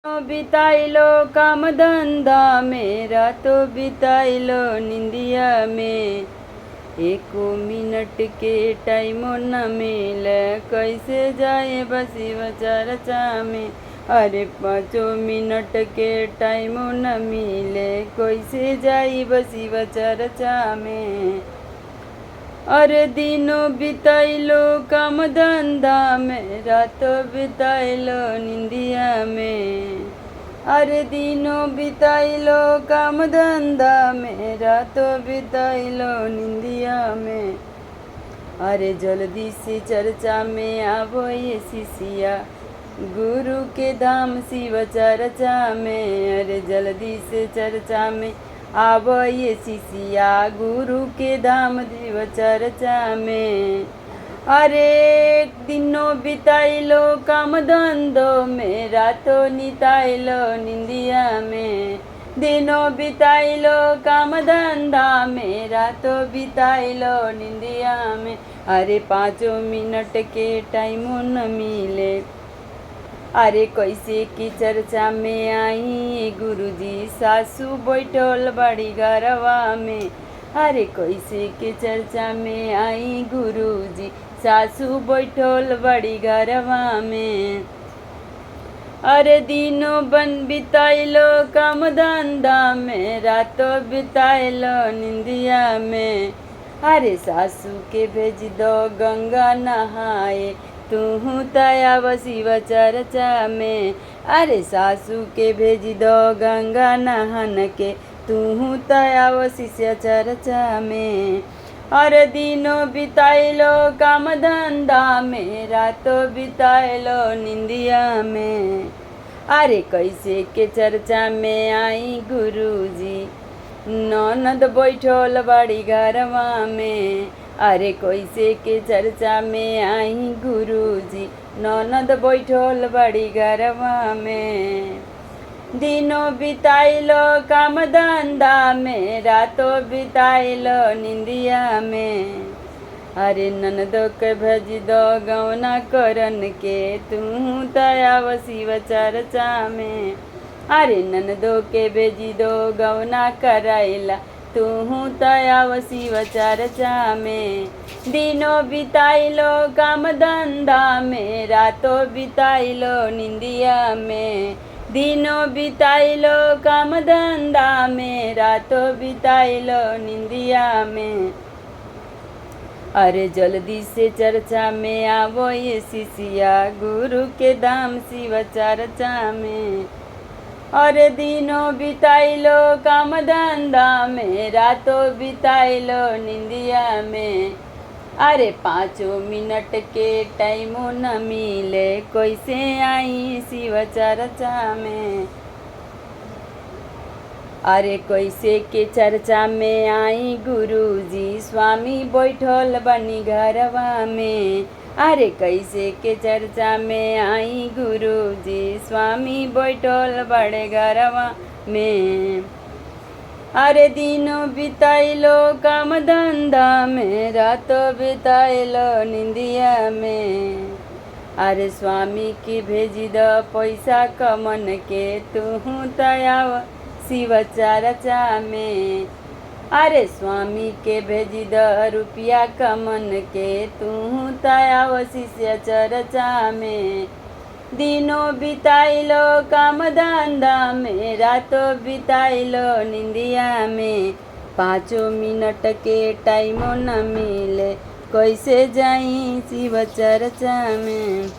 बिताइलो काम धंधा मेरा तो बिताइलो निंदिया में। एको मिनट के टाइम न मिले कैसे जाए बसी चर्चा में। अरे 5 मिनट के टाइम न मिले कैसे जाई बसी चर्चा में। अरे दिनों बिताइलो काम धंधा में रातों बिताइलो निंदिया में। अरे दिनों बिताइलो काम धंधा में रातों बिताइलो निंदिया में। अरे जल्दी से चर्चा में आवो ये शिष्या गुरु के धाम शिव चर्चा में। अरे जल्दी से चर्चा में आब ये शिष्या गुरु के धाम शिव चर्चा में। अरे दिनों बिताइलो काम धंधो में रातों निताइलो निंदिया में। दिनों बिताइलो काम धंधा में रातों बिताइलो निंदिया में। अरे 5 मिनट के टाइम न मिले अरे कैसे की चर्चा में आई गुरुजी सासू बैठल बड़ी घरवा में। अरे कैसे के चर्चा में आई गुरुजी सासू बैठल बड़ी घरवा में। अरे दिनों बन बिताइलो काम धंधा में रातों बिताइलो निंदिया में। अरे सासू के भेज दो गंगा नहाए तू तया शिव चर्चा में। अरे सासू के भेज दो गंगा नहान के तू तया शिष्य चर्चा में। अरे दिनों बिताइलो काम धंधा में रातों बिताइलो निंदिया में। अरे कैसे के चर्चा में आई गुरुजी ननद बैठल बड़ी घरवा में। अरे कैसे के चर्चा में आई गुरुजी ननद बैठल बड़ी घरवा में। दिनों बिताइलो काम धंधा में रातों बिताइलो निंदिया में। अरे ननदो के भेज दो गौना करन के तू तया शिव चर्चा में। अरे ननदो के भेज दो गौना कराइला तू तया शिव चर्चा में। दिनों बिताइलो काम धंधा में रातों बिताइलो निंदिया में। दिनों बिताइलो काम धंधा में रातों बिताइलो निंदिया में। अरे जल्दी से चर्चा में आवो ये शिष्या गुरु के धाम शिव चर्चा में। अरे दिनों बिताइलो काम धंधा में रातों बिताइलो निंदिया में। अरे 5 मिनट के टाइम न मिले कैसे आई शिव चर्चा में। अरे कैसे के चर्चा में आई गुरुजी स्वामी बैठल बनी घरवा में। अरे कैसे के चर्चा में आई गुरुजी स्वामी बैठल बड़े घरवा में। अरे दिनों बिताइलो काम धंधा में रातों बिताइलो निंदिया में। अरे स्वामी की भेजी दो पैसा कमन के तू तया शिव चर्चा में। अरे स्वामी के भेजी दो रुपया कमन के तू तया शिष्य चर्चा में। दिनों बिताइलो काम धंधा में रातों बिताइलो निंदिया में। 5 मिनट के टाइम न मिले कैसे जाई शिव चर्चा में।